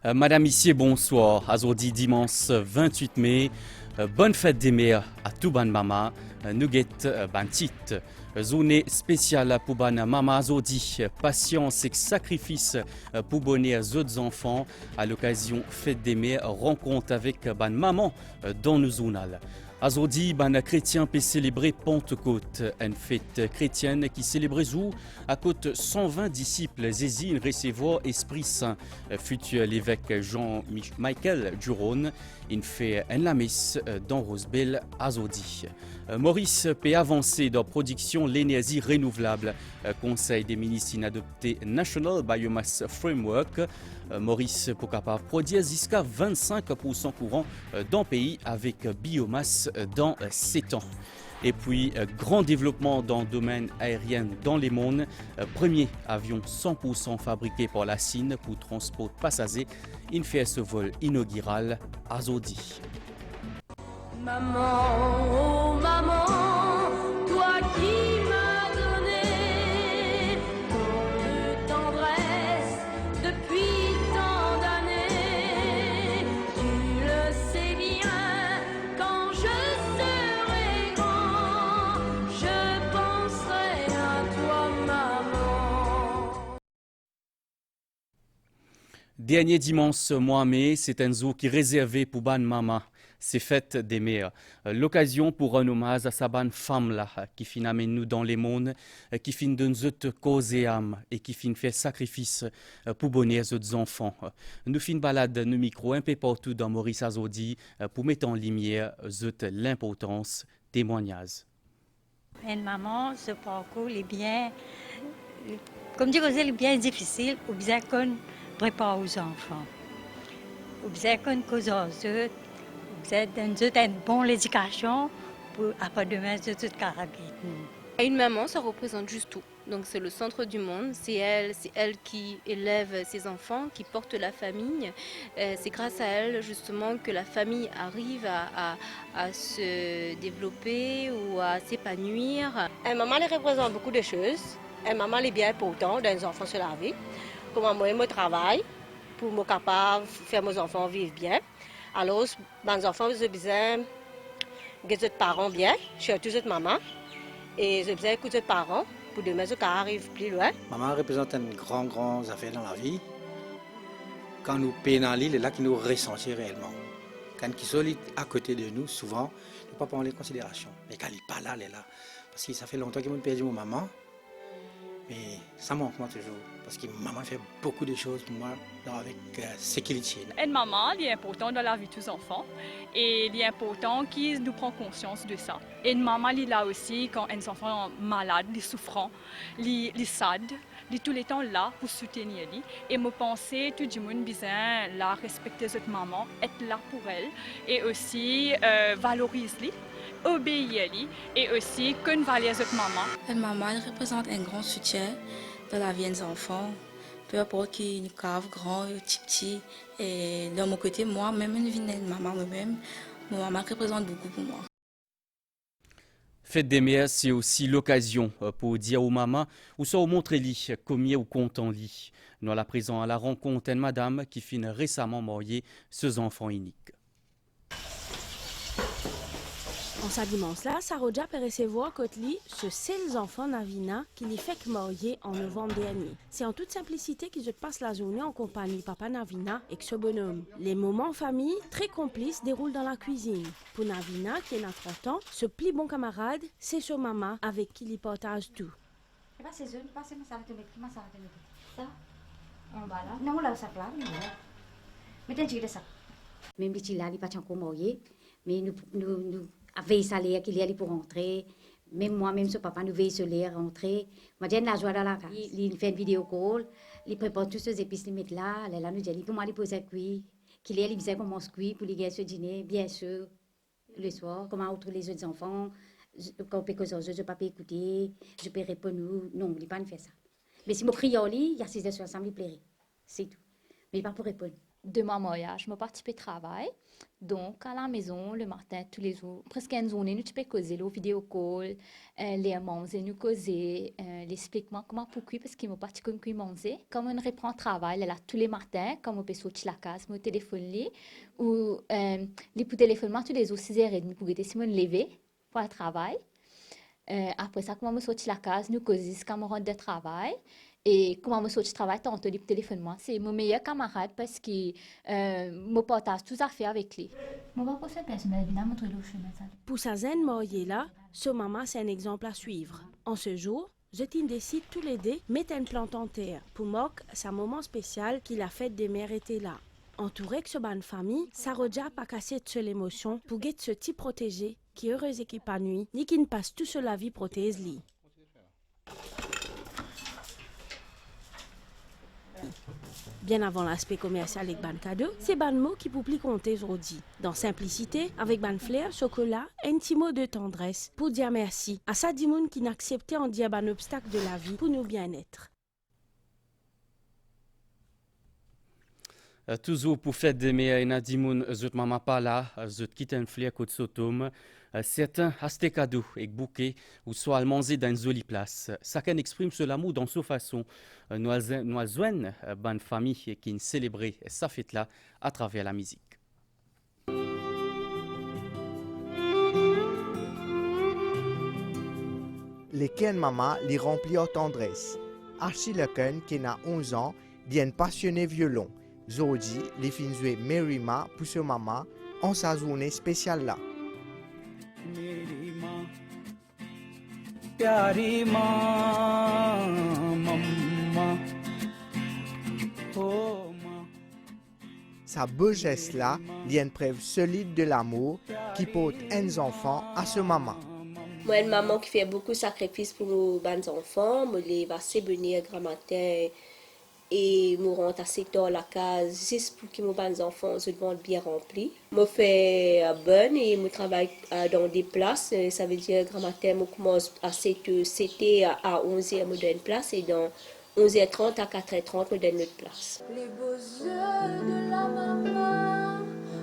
Madame Issier, bonsoir. Aujourd'hui, dimanche 28 mai. Bonne fête des mères à tout ban mama. Nous guette ban tit. Journée spéciale pour ban mama aujourd'hui. Patience et sacrifice pour bonner aux autres enfants. À l'occasion fête des mères, rencontre avec ban maman dans nos journal. Aujourd'hui, ban chrétien peut célébrer Pentecôte, une fête chrétienne qui célèbre jour à côte 120 disciples zésine recevoir Esprit Saint. Futur l'évêque Jean-Michel Duron, il fait la messe dans Rosebel à Zodi. Maurice peut avancer dans la production l'énergie renouvelable. Conseil des ministres adopté National Biomass Framework. Maurice pour capable produire jusqu'à 25% courant dans le pays avec biomasse dans 7 ans. Et puis, grand développement dans le domaine aérien dans les mondes. Premier avion 100% fabriqué par la Chine pour transport de passagers. Il fait ce vol inaugural à Zodi. Maman, oh maman, toi qui m'as donné tant de tendresse depuis tant d'années, tu le sais bien, quand je serai grand, je penserai à toi, maman. Dernier dimanche mois mai, c'est un jour qui est réservé pour ban maman. C'est fête des mères. L'occasion pour un hommage à sa bonne femme là, qui fin amène nous dans les mondes, qui fin de nous cause et âme et qui fin fait sacrifice pour bonheur aux autres enfants. Nous fin balade nos micros un peu partout dans Maurice Azodi pour mettre en lumière l'importance témoignage. Et maman, ce parcours est bien, comme dire, c'est bien difficile, ou bien qu'on prépare aux enfants, ou bien qu'on cause aux autres. C'est une bonne éducation pour après-demain de toute caractère. Une maman, ça représente juste tout. Donc c'est le centre du monde, c'est elle qui élève ses enfants, qui porte la famille. C'est grâce à elle justement que la famille arrive à se développer ou à s'épanouir. Une maman elle représente beaucoup de choses. Une maman est bien importante dans les enfants sur la vie. Comment moi je travaille pour me capable de faire mes enfants vivre bien. Alors, mes enfants, ils ont besoin de leurs parents bien, surtout les mamans. Et ils ont besoin de leurs parents pour demain, ils arrivent plus loin. Maman représente une grande affaire dans la vie. Quand nous pénalisons, c'est là que nous ressentons réellement. Quand ils sont à côté de nous, souvent, nous ne pas prendre en considération. Mais quand ils ne sont pas là, elle est là. Parce que ça fait longtemps que j'ai perdu ma maman. Mais ça manque moi toujours. Parce que maman fait beaucoup de choses pour moi avec ce qu'il tient. Une maman, il est important dans la vie de tous les enfants. Et il est important qu'ils nous prennent conscience de ça. Et une maman, il est là aussi quand un enfant est malade, il est souffrant, il est sad. Il est tout le temps là pour soutenir lui. Et me penser, tout le monde besoin là respecter cette maman, être là pour elle. Et aussi valoriser obéir et aussi qu'on valide cette maman. Une maman elle représente un grand soutien dans la vie des enfants, peu importe qu'ils cave grand ou petit. Et de mon côté, moi, même une vie de maman moi-même, ma maman représente beaucoup pour moi. Fête des mères, c'est aussi l'occasion pour dire aux mamans ou soit montrer lui combien ou content lui. Nous à la présent à la rencontre d'une madame qui finit récemment mariée ses enfants uniques. En sa dimanche-là, Saroja peut recevoir Kotli ce seuls enfants Navina qui lui fait marier en novembre dernier. C'est en toute simplicité qu'ils passent la journée en compagnie de papa Navina et ce bonhomme. Les moments en famille, très complices, déroulent dans la cuisine. Pour Navina, qui a 30 ans, ce plus bon camarade, c'est son maman avec qui il partage tout. Même si là, il n'est pas encore marié, mais nous veillons à l'air qu'il y a pour rentrer. Même moi, même ce papa, nous veillons à l'air rentrer. Moi, j'ai la joie dans la case. Il fait une vidéo call, il prépare toutes ces épices, il met là. Là, nous disons, pour moi, il pose un cuit. Qu'il y a, il faisait comment se cuit pour les gars ce dîner, bien sûr, le soir. Comment retrouver les autres enfants. Quand on peut causer, je ne peux pas écouter, je peux répondre. Non, il ne pas faire ça. Mais si je crie en lit, il y a 6 heures ensemble, il plairait. C'est tout. Mais pas pour répondre. de mon mariage, je participé au travail. Donc, à la maison, le matin, tous les jours, presque une journée, nous pouvons causer, le vidéo call, les manger, nous causer, l'expliquement comment pourquoi, parce qu'il m'a parti comme qu'il manger. Comme on reprend le travail, là, tous les matins, comme on peut sortir la case, mon téléphone, ou les pour téléphone, tous les jours, 6h30, pour que si on lever pour le travail. Après ça, comment on sortir la case, nous causer quand on rentre de travail. Et comment je sors du travail, tantôt du téléphone, moi, c'est mon meilleur camarade parce que je partage tout à fait avec lui. Pour sa zen mariée-là, ce maman, c'est un exemple à suivre. En ce jour, je décide tous les deux mettre une plante en terre pour moquer sa moment spécial qui la fête des mères était là. Entouré de ce bonne famille, Saroja pas cassé de seule émotion pour guetter ce type protégé qui est heureuse et qui épanouit, ni qui ne passe tout seul la vie protège lui. Bien avant l'aspect commercial avec ban cadeau, c'est ban mot qui publie compter aujourd'hui. Dans simplicité, avec ban flair, chocolat, un petit mot de tendresse pour dire merci à Sadimoun qui n'acceptait en dire ban obstacle de la vie pour nous bien-être. Toujours pour fête des mères et Nadimoun, zut maman pas là, zut quitte un flair côte sotom. Certains a des cadeaux et bouquets ou soit à manger dans une jolie place. Chacun exprime ce l'amour dans sa façon. Nous avons une famille qui célèbre sa fête-là à travers la musique. Les Ken Mama les remplit en tendresse. Archie Lecken, qui a 11 ans, dit un passionné violon. Aujourd'hui, les filles jouent Merima pour ce maman en sa journée spéciale là. प्यारी माँ मम्मा oh माँ. Sa beau geste là est une preuve solide de l'amour qui porte un enfant à ce maman. Moi, une maman qui fait beaucoup de sacrifices pour nos enfants, me les va se bénir grand matin et me rentre assez tard à la case juste pour que mes enfants se demandent bien remplis. Je fais bonne et je travaille dans des places. Ça veut dire grand matin, je commence à 7h à 11h, je donne une place et dans 11h30 à 4h30, je donne une autre place. Les beaux yeux de la maman,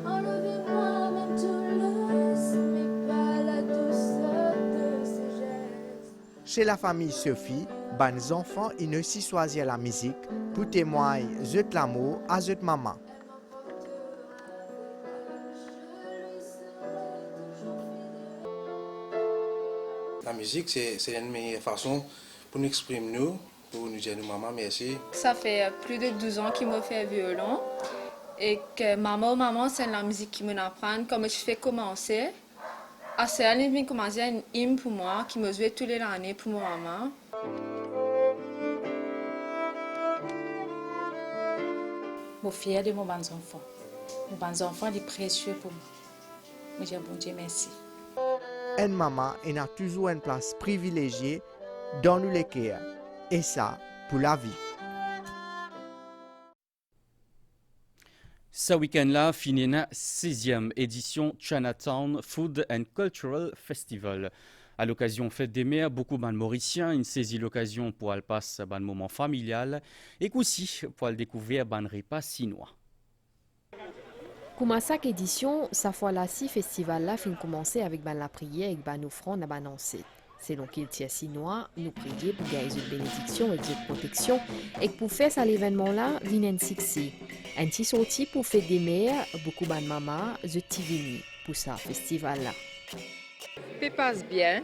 enlevez-moi même tout le sang, mais pas la douceur de ses gestes. Chez la famille Sophie, les enfants ils ne s'y choisissent la musique pour témoigner de l'amour à cette maman. La musique, c'est une meilleure façon pour nous exprimer nous, pour nous dire maman merci. Ça fait plus de 12 ans qu'il me fait violon et que maman, c'est la musique qui m'apprend. Comme je fais commencer, à cela, il m'a commencé un hymne pour moi qui me jouait toutes les années pour ma maman. Je suis fière de mes enfants. Mes enfants sont précieux pour moi. Je dis bon Dieu merci. Une maman a toujours une place privilégiée dans le cœur. Et ça, pour la vie. Ce week-end-là, finit la 16e édition Chinatown Food and Cultural Festival. À l'occasion fête des mères, beaucoup de Mauriciens ont saisi l'occasion pour aller passer un moment familial et aussi pour aller découvrir un repas chinois. Comme à chaque édition, sa fois là, si festival là fin commencer avec la prière et ban offrande à ban ancêtre. Selon qu'il tient chinois, nous prions pour gagner une bénédiction et une protection et pour faire ça l'événement là, vient un succès. Un petit sorti pour fête des mères, beaucoup de mamas, the vini pour ça festival là. Ça passe bien,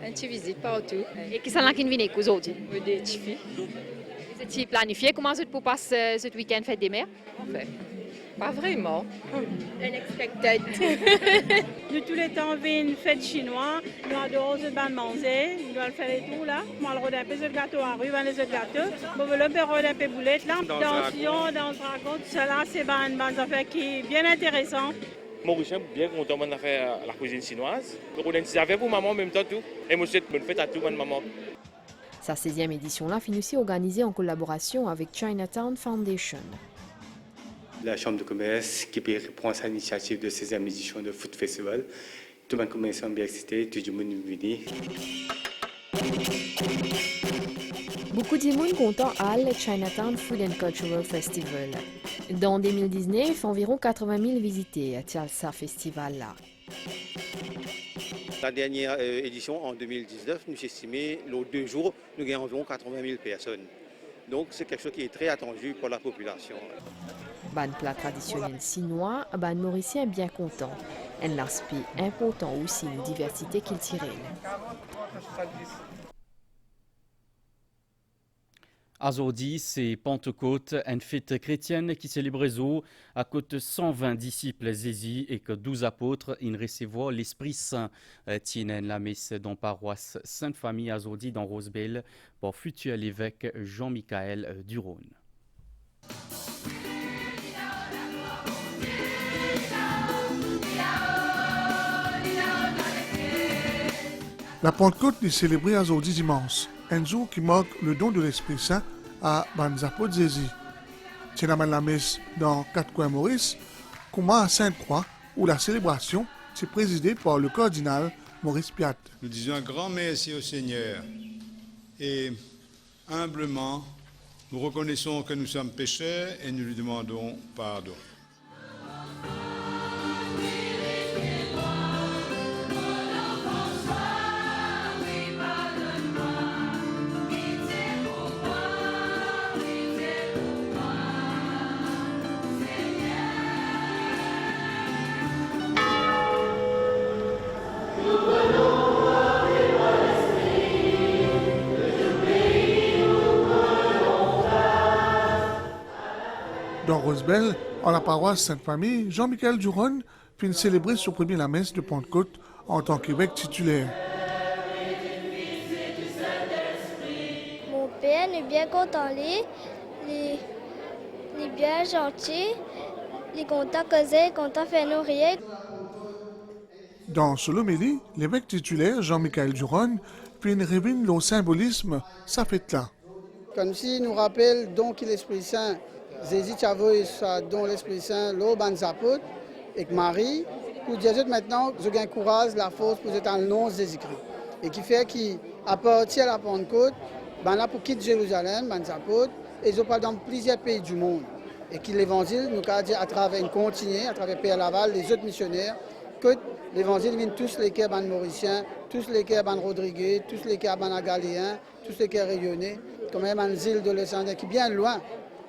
un petit visite partout. Et qui sont là qui viennent aujourd'hui? Des petites filles. Vous étiez planifié comment vous pour passer ce week-end fête des mères? En fait, pas vraiment. Unexpected. Nous tous les temps, on fait une fête chinoise. Nous adorons ce ban manger. Nous doit le faire et tout là. Moi, on un peu ce gâteau à rue, on les gâteaux. On veut un peu boulette là. Dansion, dans dragon, tout cela, c'est ban affaire qui est bien intéressant. Mauricien, bien content de faire la cuisine chinoise. On a une affaire pour maman en même temps tout. Et moi, c'est bonne fête à tout, maman. Sa 16e édition là finit aussi organisée en collaboration avec Chinatown Foundation. La Chambre de commerce qui prend sa initiative de 16e édition de Food Festival. Tout le monde commence à bien excité, tout le monde est venu. Beaucoup de monde content à le Chinatown Food and Cultural Festival. Dans 2019, environ 80 000 visiteurs à ce festival-là. La dernière édition, en 2019, nous estimons, les 2 jours, nous avons environ 80 000 personnes. Donc c'est quelque chose qui est très attendu pour la population. Ban plat traditionnel chinois, ban mauricien bien content. Un aspect important aussi une diversité culturelle. Aujourd'hui, c'est Pentecôte, une fête chrétienne qui célèbre à côté 120 disciples Jésus et que 12 apôtres ils recevront l'Esprit Saint. Tiennent la messe dans paroisse Sainte-Famille aujourd'hui dans Rosebel pour futur l'évêque Jean-Michel Duron. La Pentecôte est célébrée aujourd'hui dimanche, un jour qui marque le don de l'Esprit Saint à Banzapot Jésus. C'est la messe dans 4 coins Maurice, comme à Sainte-Croix, où la célébration est présidée par le cardinal Maurice Piat. Nous disons un grand merci au Seigneur et humblement, nous reconnaissons que nous sommes pécheurs et nous lui demandons pardon. Dans Rosebel, en la paroisse Sainte-Famille, Jean-Michel Duron vient célébrer sur premier la messe de Pentecôte en tant qu'évêque titulaire. Mon père est bien content, il est bien gentil, il est content causer, content faire nourrir. Dans Solomélie, l'évêque titulaire Jean-Michel Duron vient révéler le symbolisme sa fête-là. Comme si nous rappelle donc l'Esprit Saint. Jésus Chavoy, dont l'Esprit Saint, l'eau Banzapot, et Marie, pour dire maintenant, je gagne courage, la force pour être dans le nom de Jésus-Christ. Et qui fait qu'à partir de la Pentecôte, ben là pour quitter Jérusalem, Banzapot, et je parle dans plusieurs pays du monde. Et que l'évangile, nous a dit à travers une continue, à travers Père Laval, les autres missionnaires, que l'évangile vient tous les cœurs ban mauriciens, tous les cœurs ban Rodriguez, tous les cœurs ban Galéens, tous les cœurs rayonnés, comme même un île de l'Océan qui est bien loin.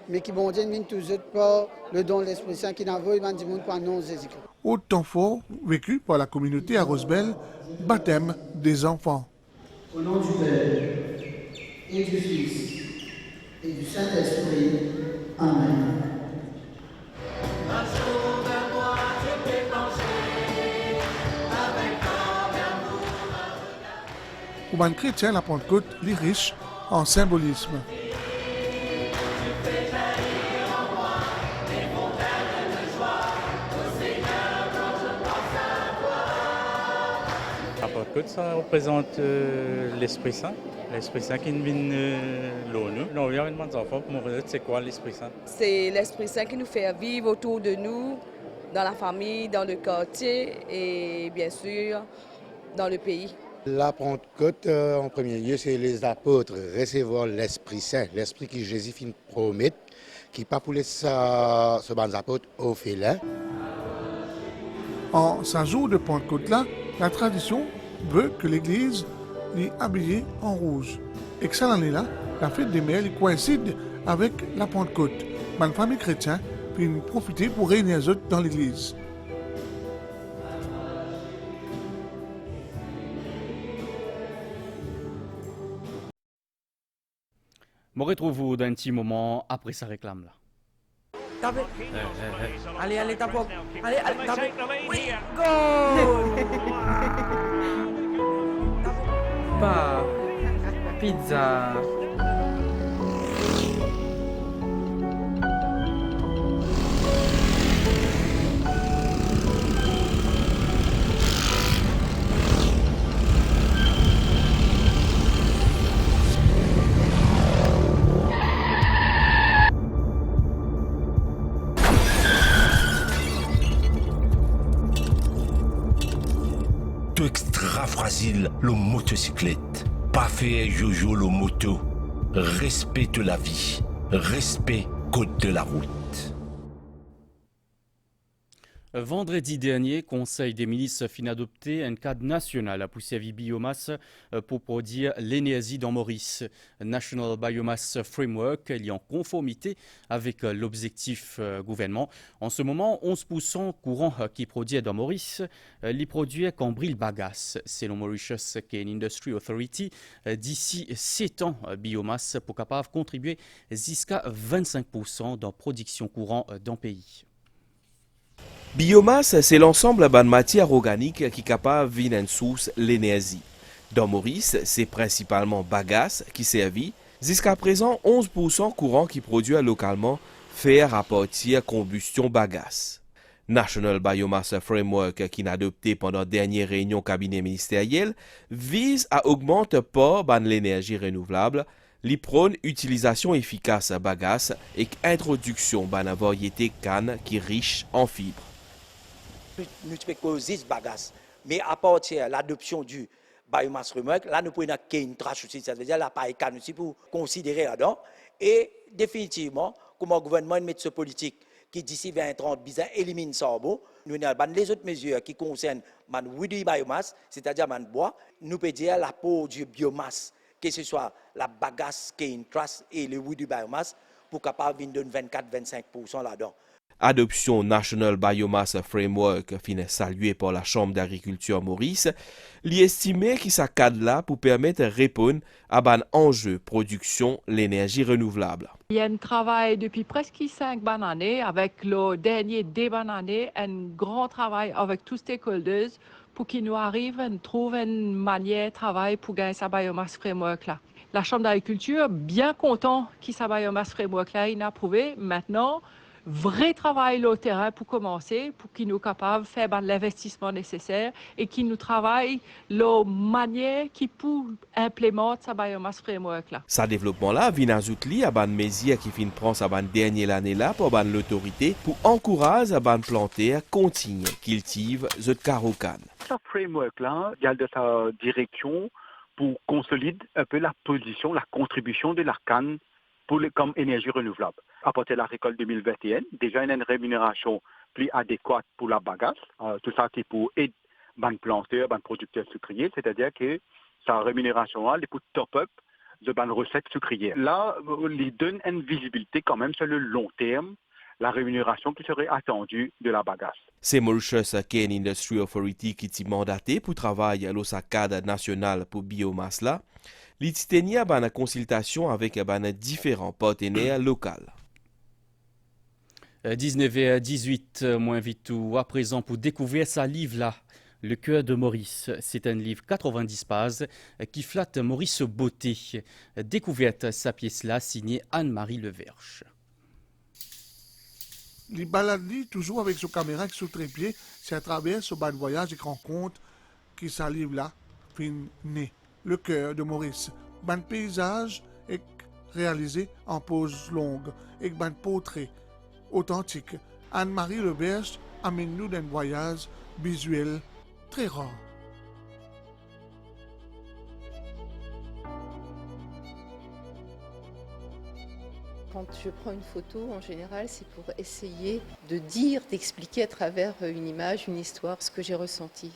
Mais qui vont dire tous par le don de l'Esprit Saint qui n'envoie du monde pour un nom de Jésus-Christ. Autant fort vécu par la communauté à Rosebel, baptême des enfants. Au nom du Père, et du Fils, et du Saint-Esprit. Amen. Pour un chrétien, la Pentecôte est riche en symbolisme. La Pentecôte, ça représente l'Esprit Saint. L'Esprit Saint qui vient l'ONU. L'environnement des enfants, pour moi, c'est quoi l'Esprit Saint? C'est l'Esprit Saint qui nous fait vivre autour de nous, dans la famille, dans le quartier et bien sûr dans le pays. La Pentecôte, en premier lieu, c'est les apôtres recevoir l'Esprit Saint, l'Esprit que Jésus finit promettre, qui pas pour laisser ce bon apôtre au félin. En ce jour de Pentecôte-là, la tradition veut que l'Église est habillée en rouge. Et que ça l'année-là, la fête des mères coïncide avec la Pentecôte. Ma famille chrétienne peut profiter pour réunir les autres dans l'Église. Je retrouve dans un petit moment après sa réclame là. Tapez. Allez, allez, tapez. Allez, allez, tapez. Oui, go. Pas. Pizza. Extra fragile, le motocyclette. Pas fait jojo le moto. Respecte la vie. Respect code de la route. Vendredi dernier, Conseil des ministres fin adopté un cadre national pour servir biomasse pour produire l'énergie dans Maurice. National Biomass Framework est en conformité avec l'objectif gouvernement. En ce moment, 11% courant qui produit dans Maurice, les produit Cambril Bagasse. Selon Mauritius Cane Industry Authority, d'ici 7 ans, biomasse pour capable contribuer jusqu'à 25% dans la production courant dans le pays. Biomasse, c'est l'ensemble de matière organique qui est capable de une source l'énergie. Dans Maurice, c'est principalement bagasse qui servit. Jusqu'à présent, 11% courant qui produit localement faire à partir combustion bagasse. National Biomass Framework qui a adopté pendant la dernière réunion cabinet ministériel vise à augmenter le port de l'énergie renouvelable, li prône utilisation efficace bagasse et introduction d'une variété canne qui est riche en fibres. Nous 10 bagages. Mais à partir de l'adoption du biomass framework, là nous pouvons une trace aussi, ça veut dire l'appareil canne aussi pour considérer là-dedans. Et définitivement, comme le gouvernement met ce politique qui d'ici 2030 élimine ça, nous avons les autres mesures qui concernent le biomasse, c'est-à-dire le bois, nous pouvons dire l'apport du biomasse, que ce soit la bagasse qui est une trace et le wood du biomasse, pour capable de 24-25% là-dedans. Adoption National Biomass Framework fin saluée par la Chambre d'agriculture Maurice, l'estimé qui sa cadre là pour permettre de répondre à un enjeu production l'énergie renouvelable. Il y a un travail depuis presque 5 années avec le dernier débat année, un grand travail avec tous les stakeholders pour qu'ils nous arrivent à trouver une manière de travailler pour gagner sa biomass framework là. La Chambre d'agriculture, bien content qu'il sa biomass framework là, il a approuvé. Maintenant, vrai travail au terrain pour commencer, pour qu'ils nous capables de faire l'investissement nécessaire et qu'ils nous travaillent la manière qui pour implémenter sa biomass framework là. Ce développement-là vient ajouter à une mesure qui fin prendre sa dernière année là pour l'autorité pour encourager à planter à continuer cultive the carocan. Ce framework là, il y a de sa direction pour consolider un peu la position, la contribution de la canne comme énergie renouvelable. À partir de la récolte 2021, déjà il y a une rémunération plus adéquate pour la bagasse, tout ça qui pour aider les planteurs, les producteurs sucriers, c'est-à-dire que sa rémunération est pour top-up de les recettes sucrières. Là, il donne une visibilité quand même sur le long terme, la rémunération qui serait attendue de la bagasse. C'est Mauritius Cane Industry Authority qui est mandaté pour travailler à l'OSACAD national pour biomasse là. Il a une consultation avec différents partenaires locaux. 19h18, moins vite tout à présent pour découvrir sa livre là, Le cœur de Maurice. C'est un livre 90 pages qui flatte Maurice beauté. Découverte sa pièce là, signée Anne-Marie Leverche. Il balade toujours avec sa caméra et son trépied, c'est à travers ce bas de voyage et rencontre qui sa livre là, fin né. Le cœur de Maurice. Un paysage est réalisé en pose longue et un portrait authentique. Anne-Marie Leverche amène nous d'un voyage visuel très rare. Quand je prends une photo, en général, c'est pour essayer de dire, d'expliquer à travers une image, une histoire, ce que j'ai ressenti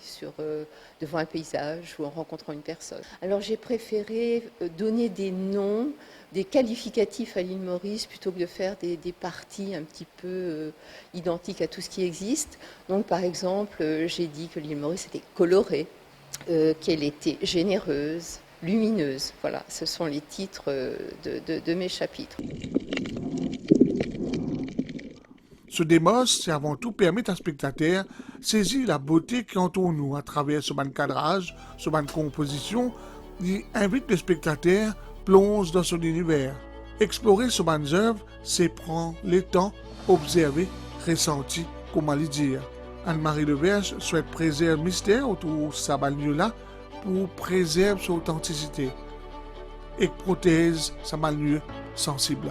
devant un paysage ou en rencontrant une personne. Alors j'ai préféré donner des noms, des qualificatifs à l'île Maurice plutôt que de faire des parties un petit peu identiques à tout ce qui existe. Donc par exemple, j'ai dit que l'île Maurice était colorée, qu'elle était généreuse, lumineuse. Voilà, ce sont les titres de mes chapitres. Ce démos, c'est avant tout permettre à spectateur saisir la beauté qui entoure nous à travers ce ban cadrage, ce ban composition. Il invite le spectateur plonge dans son univers. Explorer ce ban œuvre, c'est prendre le temps, observer, ressentir, comment le dire. Anne-Marie Leverche souhaite préserver le mystère autour de sa lieu-là pour préserver son authenticité et protège sa lieu sensible.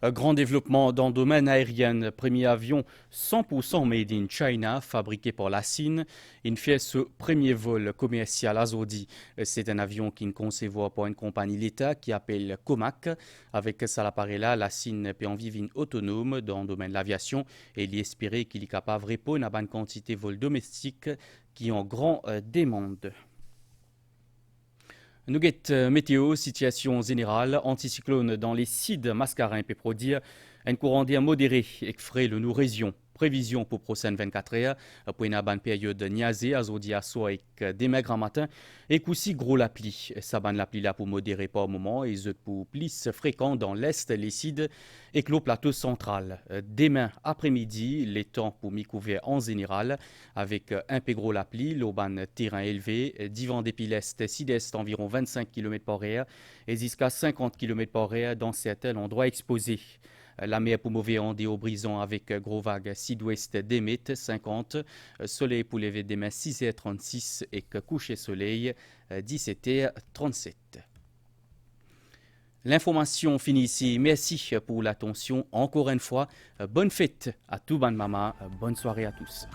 Un grand développement dans le domaine aérien. Premier avion 100% made in China, fabriqué par la Chine. Il fait ce premier vol commercial à Zodi. C'est un avion qui est conçu par une compagnie l'État qui appelle Comac. Avec ça l'appareil-là, la Chine peut en vivre autonome dans le domaine de l'aviation et il espérer qu'il est capable de répondre à une quantité de vols domestiques qui ont grand demande. Nous guettons météo, situation générale, anticyclone dans les sites mascarins peut produire un courant d'air modéré et frais le nous région. Prévision pour prochaine 24 heures, pour une bonne période niasée, à zodi à soir avec des maigres matin, et aussi gros la pluie. Ça ban la pluie là pour modérer par moment et pour plus fréquent dans l'est, les sides et le plateau central. Demain après-midi, les temps pour m'y couvrir en général, avec un peu gros la pluie, l'auban terrain élevé, divan des piles est, sud-est environ 25 km/h et jusqu'à 50 km/h dans certains endroits exposés. La mer pour mauvais ondes et au brisant avec gros vagues sud-ouest des mètres 50, soleil pour lever demain 6h36 et coucher soleil 17h37. L'information finit ici. Merci pour l'attention. Encore une fois, bonne fête à tout ban mama. Bonne soirée à tous.